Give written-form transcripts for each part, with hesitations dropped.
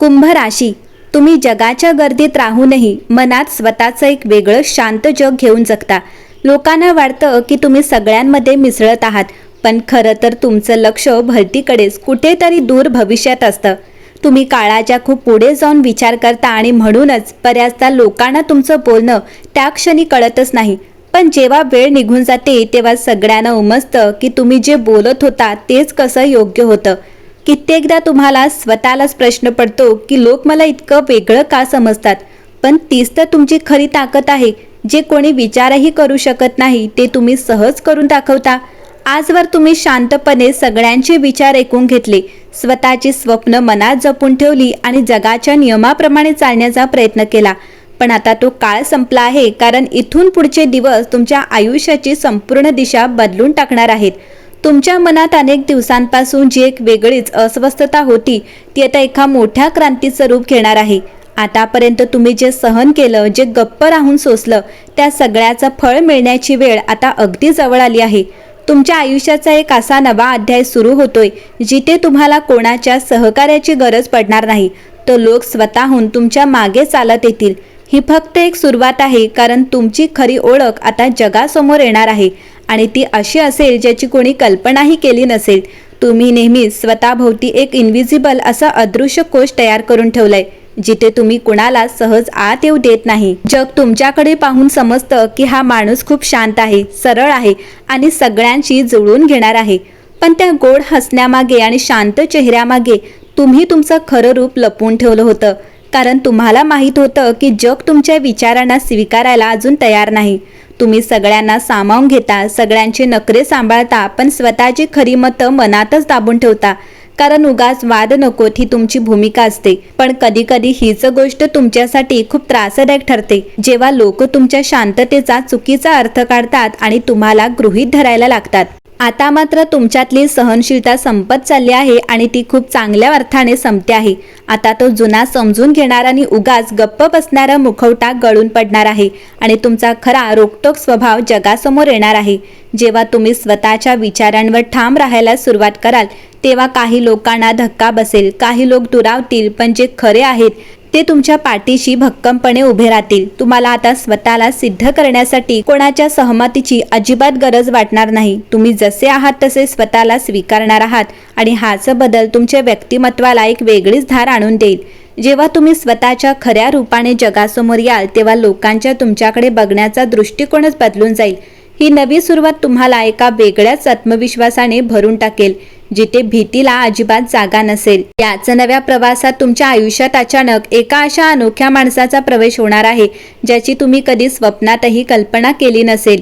कुंभ राशी, तुम्ही जगाच्या गर्दीत राहूनही मनात स्वतःचं एक वेगळं शांत जग घेऊन जगता. लोकांना वाटतं की तुम्ही सगळ्यांमध्ये मिसळत आहात, पण खरं तर तुमचं लक्ष भलतीकडेच कुठेतरी दूर भविष्यात असतं. तुम्ही काळाच्या खूप पुढे जाऊन विचार करता आणि म्हणूनच बऱ्याचदा लोकांना तुमचं बोलणं त्या क्षणी कळतच नाही. पण जेव्हा वेळ निघून जाते तेव्हा सगळ्यांना उमजतं की तुम्ही जे बोलत होता तेच कसं योग्य होतं. कित्येकदा तुम्हाला स्वतःलाच प्रश्न पडतो की लोक मला इतकं वेगळं का समजतात, पण तीच तर तुमची खरी ताकद आहे. जे कोणी विचारही करू शकत नाही ते तुम्ही सहज करून दाखवता. आजवर तुम्ही शांतपणे सगळ्यांचे विचार ऐकून घेतले, स्वतःची स्वप्न मनात जपून ठेवली आणि जगाच्या नियमाप्रमाणे चालण्याचा प्रयत्न केला. पण आता तो काळ संपला आहे, कारण इथून पुढचे दिवस तुमच्या आयुष्याची संपूर्ण दिशा बदलून टाकणार आहेत. तुमच्या मनात अनेक दिवसांपासून जी एक वेगळीच अस्वस्थता होती ती आता एका मोठ्या क्रांतीचं रूप घेणार आहे. आतापर्यंत तुम्ही जे सहन केलं, जे गप्प राहून सोसलं, त्या सगळ्याचं फळ मिळण्याची वेळ आता अगदी जवळ आली आहे. तुमच्या आयुष्याचा एक असा नवा अध्याय सुरू होतोय जिथे तुम्हाला कोणाच्या सहकार्याची गरज पडणार नाही. तो लोक स्वतःहून तुमच्या मागे चालत येतील. ही फक्त एक सुरुवात आहे, कारण तुमची खरी ओळख आता जगासमोर येणार आहे आणि ती अशी असेल ज्याची कोणी कल्पनाही केली नसेल. तुम्ही नेहमीच स्वतःभोवती एक इन्व्हिजिबल असा अदृश्य कोश तयार करून ठेवलाय, जिथे तुम्ही कुणाला सहज आत येऊ देत नाही. जग तुमच्याकडे पाहून समजतं की हा माणूस खूप शांत आहे, सरळ आहे आणि सगळ्यांशी जुळवून घेणार आहे. पण त्या गोड हसण्यामागे आणि शांत चेहऱ्यामागे तुम्ही तुमचं खरं रूप लपवून ठेवलं होतं, कारण तुम्हाला माहीत होतं की जग तुमच्या विचारांना स्वीकारायला अजून तयार नाही. तुम्ही सगळ्यांना सामावून घेता, सगळ्यांचे नखरे सांभाळता, पण स्वतःची खरी मतं मनातच दाबून ठेवता, कारण उगाच वाद नकोत ही तुमची भूमिका असते. पण कधी कधी हीच गोष्ट तुमच्यासाठी खूप त्रासदायक ठरते, जेव्हा लोक तुमच्या शांततेचा चुकीचा अर्थ काढतात आणि तुम्हाला गृहीत धरायला लागतात. आता मात्र तुमच्यातली सहनशीलता संपत चालली आहे आणि ती खूप चांगल्या अर्थाने संपते आहे. आता तो जुना समजून घेणारा आणि उगाच गप्प बसणारा मुखवटा गळून पडणार आहे आणि तुमचा खरा रोखटोक स्वभाव जगासमोर येणार आहे. जेव्हा तुम्ही स्वतःच्या विचारांवर ठाम राहायला सुरुवात कराल तेव्हा काही लोकांना धक्का बसेल, काही लोक दुरावतील, पण जे खरे आहेत ते तुमच्या पाठीशी भक्कमपणे उभे राहतील. तुम्हाला आता स्वतःला सिद्ध करण्यासाठी कोणाच्या सहमतीची अजिबात गरज वाटणार नाही. तुम्ही जसे आहात तसे स्वतःला स्वीकारणार आहात आणि हाच बदल तुमच्या व्यक्तिमत्वाला एक वेगळीच धार आणून देईल. जेव्हा तुम्ही स्वतःच्या खऱ्या रूपाने जगासमोर याल तेव्हा लोकांच्या तुमच्याकडे बघण्याचा दृष्टिकोनच बदलून जाईल. ही नवी सुरुवात तुम्हाला एका वेगळ्याच आत्मविश्वासाने भरून टाकेल, जिथे भीतीला अजिबात जागा नसेल. याच नव्या प्रवासात तुमच्या आयुष्यात अचानक एका अशा अनोख्या माणसाचा प्रवेश होणार आहे ज्याची तुम्ही कधी स्वप्नातही कल्पना केली नसेल.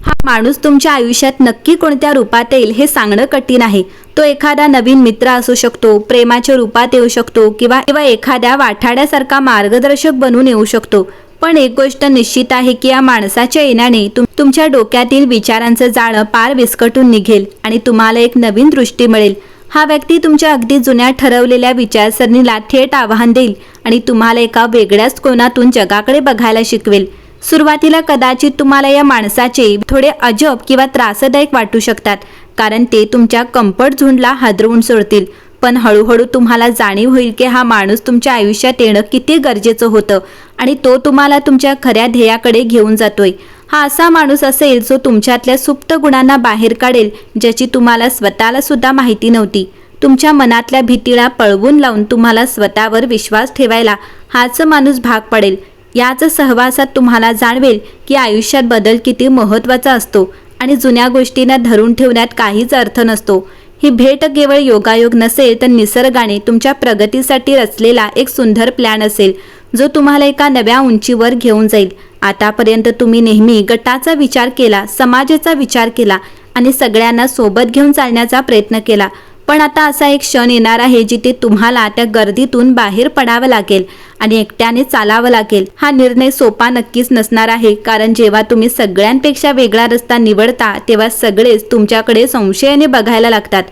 हा माणूस तुमच्या आयुष्यात नक्की कोणत्या रूपात येईल हे सांगणं कठीण आहे. तो एखादा नवीन मित्र असू शकतो, प्रेमाच्या रूपात येऊ शकतो किंवा एखाद्या वाठाड्यासारखा मार्गदर्शक बनून येऊ शकतो. पण एक गोष्ट निश्चित आहे की या माणसाच्या येण्याने तुमच्या डोक्यातील विचारांचं जाळं पार विस्कटून निघेल आणि तुम्हाला एक नवीन दृष्टी मिळेल. हा व्यक्ती तुमच्या अगदी जुन्या ठरवलेल्या विचारसरणीला थेट आव्हान देईल आणि तुम्हाला एका वेगळ्याच कोनातून जगाकडे बघायला शिकवेल. सुरुवातीला कदाचित तुम्हाला या माणसाचे थोडे अजब किंवा त्रासदायक वाटू शकतात, कारण ते तुमच्या कम्फर्ट झोनला हादरवून सोडतील. पण हळूहळू तुम्हाला जाणीव होईल की हा माणूस तुमच्या आयुष्यात येणं किती गरजेचं होतं आणि तो तुम्हाला तुमच्या खऱ्या ध्येयाकडे घेऊन जातोय. हा असा माणूस असेल जो तुमच्यातल्या सुप्त गुणांना बाहेर काढेल, ज्याची तुम्हाला स्वतःला सुद्धा माहिती नव्हती. तुमच्या मनातल्या भीतीला पळवून लावून तुम्हाला स्वतःवर विश्वास ठेवायला हाच माणूस भाग पडेल. याच सहवासात तुम्हाला जाणवेल की आयुष्यात बदल किती महत्त्वाचा असतो आणि जुन्या गोष्टींना धरून ठेवण्यात काहीच अर्थ नसतो. ही भेट केवळ योगायोग नसेल तर निसर्गाने तुमच्या प्रगतीसाठी रचलेला एक सुंदर प्लॅन असेल, जो तुम्हाला एका नव्या उंचीवर घेऊन जाईल. आतापर्यंत तुम्ही नेहमी गटाचा विचार केला, समाजाचा विचार केला आणि सगळ्यांना सोबत घेऊन चालण्याचा प्रयत्न केला. पण आता असा एक क्षण येणार आहे जिथे तुम्हाला त्या गर्दीतून बाहेर पडावं लागेल आणि एकट्याने चालावं लागेल. हा निर्णय सोपा नक्कीच नसणार आहे, कारण जेव्हा तुम्ही सगळ्यांपेक्षा वेगळा रस्ता निवडता तेव्हा सगळेच तुमच्याकडे संशयाने बघायला लागतात.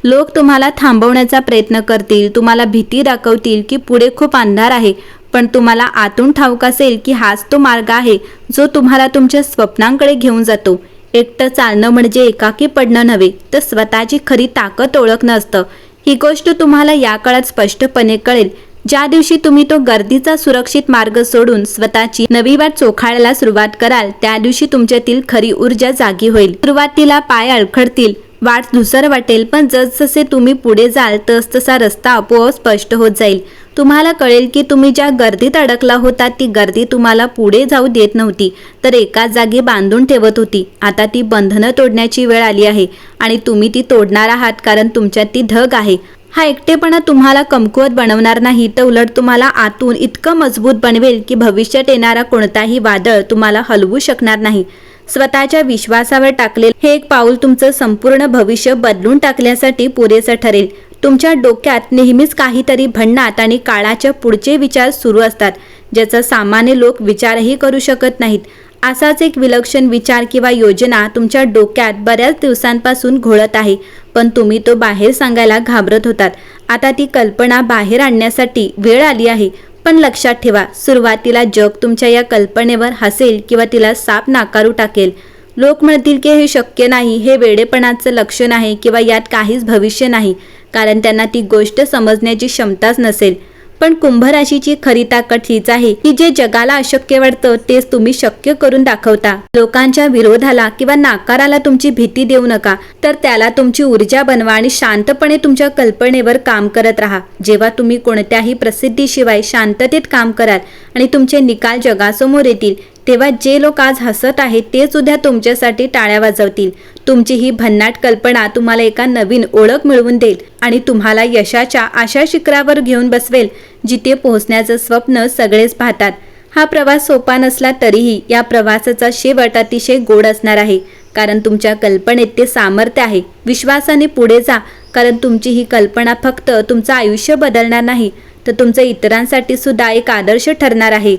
लोक तुम्हाला थांबवण्याचा प्रयत्न करतील, तुम्हाला भीती दाखवतील की पुढे खूप अंधार आहे, पण तुम्हाला आतून ठाऊक असेल की हाच तो मार्ग आहे जो तुम्हाला तुमच्या स्वप्नांकडे घेऊन जातो. एकटं चालणं म्हणजे एकाकी पडणं नव्हे, तर स्वतःची खरी ताकद ओळखणं असतं. ही गोष्ट तुम्हाला या काळात स्पष्टपणे कळेल, ज्या दिवशी तुम्ही तो गर्दीचा सुरक्षित मार्ग सोडून स्वतःची नवी वाट चोखाळायला सुरुवात कराल, त्या दिवशी तुमच्यातील खरी ऊर्जा जागी होईल. सुरुवातीला पाय अडखडतील, वाट धुसर वाटेल, पण जसजसे तुम्ही पुढे जाल तसा रस्ता आपोआप स्पष्ट होत जाईल. तुम्हाला कळेल की तुम्ही ज्या गर्दीत अडकला होता ती गर्दी तुम्हाला पुढे जाऊ देत नव्हती, तर एकाच जागी बांधून ठेवत होती. आता ती बंधनं तोडण्याची वेळ आली आहे आणि तुम्ही ती तोडणार आहात, कारण तुमच्यात ती धग आहे. हा एकटेपणा तुम्हाला कमकुवत बनवणार नाही, तर उलट तुम्हाला आतून इतकं मजबूत बनवेल की भविष्यात येणारा कोणताही वादळ तुम्हाला हलवू शकणार नाही. स्वतःच्या विश्वासावर टाकलेलं हे एक पाऊल तुमचं संपूर्ण भविष्य बदलून टाकण्यासाठी पुरेसं ठरेल. तुमच्या डोक्यात नेहमीच काहीतरी भन्नाट आणि काळाच्या पुढचे विचार सुरू असतात, ज्याचा सामान्य लोक विचारही करू शकत नाहीत. असाच एक विलक्षण विचार किंवा योजना तुमच्या डोक्यात बऱ्याच दिवसांपासून घोळत आहे, पण तुम्ही तो बाहेर सांगायला घाबरत होतात. आता ती कल्पना बाहेर आणण्यासाठी वेळ आली आहे. पण लक्षात ठेवा, सुरुवातीला जग तुमच्या या कल्पनेवर हसेल किंवा तिला साफ नाकारू टाकेल. लोक म्हणतील की हे शक्य नाही, हे वेडेपणाचं लक्षण आहे किंवा यात काहीच भविष्य नाही, कारण त्यांना ती गोष्ट समजण्याची क्षमताच नसेल. पण कुंभ राशीची खरी ताकद हीच आहे की जे जगाला अशक्य वाटतं तेच तुम्ही शक्य करून दाखवता. लोकांच्या विरोधाला किंवा नाकाराला तुमची भीती देऊ नका, तर त्याला तुमची ऊर्जा बनवा आणि शांतपणे तुमच्या कल्पनेवर काम करत राहा. जेव्हा तुम्ही कोणत्याही प्रसिद्धीशिवाय शांततेत काम कराल आणि तुमचे निकाल जगासमोर येतील, तेव्हा जे लोक आज हसत आहेत तेच उद्या तुमच्यासाठी टाळ्या वाजवतील. तुमची ही भन्नाट कल्पना तुम्हाला एका नवीन ओळख मिळवून देईल आणि तुम्हाला यशाच्या अशा शिखरावर घेऊन बसवेल जिथे पोहोचण्याचं स्वप्न सगळेच पाहतात. हा प्रवास सोपा नसला तरीही या प्रवासाचा शेवट अतिशय गोड असणार आहे, कारण तुमच्या कल्पनेत ते सामर्थ्य आहे. विश्वासाने पुढे जा, कारण तुमची ही कल्पना फक्त तुमचं आयुष्य बदलणार नाही, तर तुमचं इतरांसाठी सुद्धा एक आदर्श ठरणार आहे.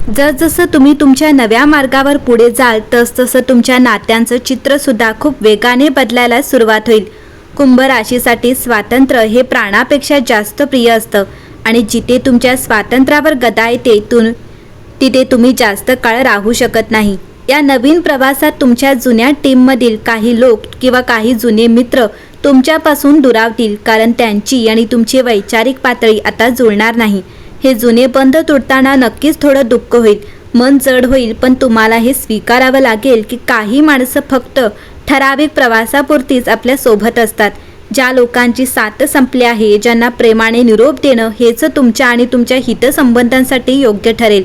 जसजसं तुम्ही तुमच्या नव्या मार्गावर पुढे जाल तसतसं तुमच्या नात्यांचं चित्र सुद्धा खूप वेगाने बदलायला सुरुवात होईल. कुंभ राशीसाठी स्वातंत्र्य हे प्राणापेक्षा जास्त प्रिय असतं आणि जिथे तुमच्या स्वातंत्र्यावर गदा येते तिथे तुम्ही जास्त काळ राहू शकत नाही. या नवीन प्रवासात तुमच्या जुन्या टीममधील काही लोक किंवा काही जुने मित्र तुमच्यापासून दुरावतील, कारण त्यांची आणि तुमची वैचारिक पातळी आता जुळणार नाही. हे जुने बंध तुटताना नक्कीच थोडं दुःख होईल, मन जड होईल, पण तुम्हाला हे स्वीकारावं लागेल की काही माणसं फक्त ठराविक प्रवासापुरतीच आपल्या सोबत असतात. ज्या लोकांची साथ संपली आहे, ज्यांना प्रेमाने निरोप देणं हेच तुमच्या आणि तुमच्या हितसंबंधांसाठी योग्य ठरेल.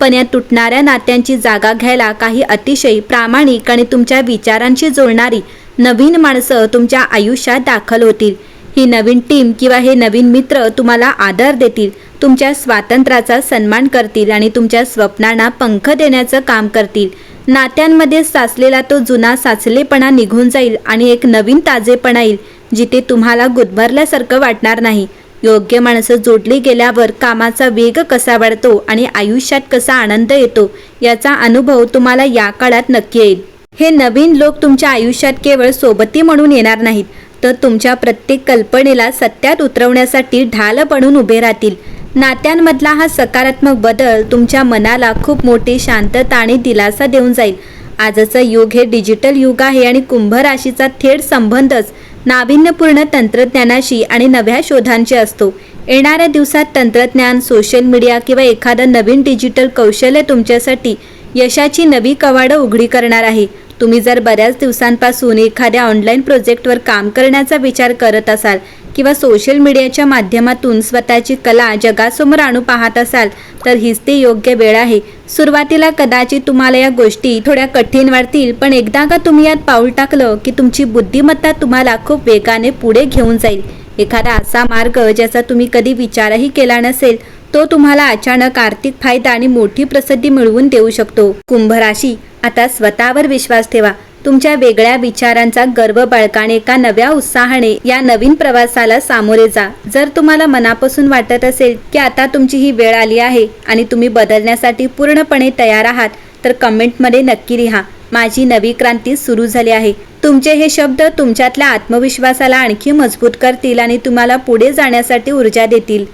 पण या तुटणाऱ्या नात्यांची जागा घ्यायला काही अतिशय प्रामाणिक आणि तुमच्या विचारांशी जोडणारी नवीन माणसं तुमच्या आयुष्यात दाखल होतील. ही नवीन टीम किंवा हे नवीन मित्र तुम्हाला आदर देतील, तुमच्या स्वातंत्र्याचा सन्मान करतील आणि तुमच्या स्वप्नांना पंख देण्याचं काम करतील. नात्यांमध्ये साचलेला तो जुना साचलेपणा निघून जाईल आणि एक नवीन ताजेपणा येईल, जिथे तुम्हाला गुदमरल्यासारखं वाटणार नाही. योग्य माणसं जोडली गेल्यावर कामाचा वेग कसा वाढतो आणि आयुष्यात कसा आनंद येतो याचा अनुभव तुम्हाला या काळात नक्की येईल. हे नवीन लोक तुमच्या आयुष्यात केवळ सोबती म्हणून येणार नाहीत, तर तुमच्या प्रत्येक कल्पनेला सत्यात उतरवण्यासाठी ढाल बनून उभे राहतील. नात्यांमधला हा सकारात्मक बदल तुमच्या मनाला खूप मोठी शांतता आणि दिलासा देऊन जाईल. आजचं युग हे डिजिटल युग आहे आणि कुंभ राशीचा थेट संबंधच नाविन्यपूर्ण तंत्रज्ञानाशी आणि नव्या शोधांशी असतो. येणाऱ्या दिवसात तंत्रज्ञान, सोशल मीडिया किंवा एखादं नवीन डिजिटल कौशल्य तुमच्यासाठी यशाची नवी कवाडं उघडी करणार आहे. तुम्ही जर बऱ्याच दिवसांपासून एखाद्या ऑनलाईन प्रोजेक्टवर काम करण्याचा विचार करत असाल किंवा सोशल मीडियाच्या माध्यमातून स्वतःची कला जगासमोर आणू पाहत असाल, तर हीच ती योग्य वेळ आहे. सुरुवातीला कदाचित तुम्हाला या गोष्टी थोड्या कठीण वाटतील, पण एकदा का तुम्ही यात पाऊल टाकलं की तुमची बुद्धिमत्ता तुम्हाला खूप वेगाने पुढे घेऊन जाईल. एखादा असा मार्ग ज्याचा तुम्ही कधी विचारही केला नसेल, तो तुम्हाला अचानक आर्थिक फायदा आणि मोठी प्रसिद्धी मिळवून देऊ शकतो. कुंभ राशी, आता स्वतःवर विश्वास ठेवा. तुमच्या वेगळ्या विचारांचा गर्व बाळगाने एका नव्या उत्साहाने या नवीन प्रवासाला सामोरे जा. जर तुम्हाला मनापासून वाटत असेल की आता तुमची ही वेळ आली आहे आणि तुम्ही बदलण्यासाठी पूर्णपणे तयार आहात, तर कमेंटमध्ये नक्की लिहा, माझी नवी क्रांती सुरू झाली आहे. तुमचे हे शब्द तुमच्यातल्या आत्मविश्वासाला आणखी मजबूत करतील आणि तुम्हाला पुढे जाण्यासाठी ऊर्जा देतील.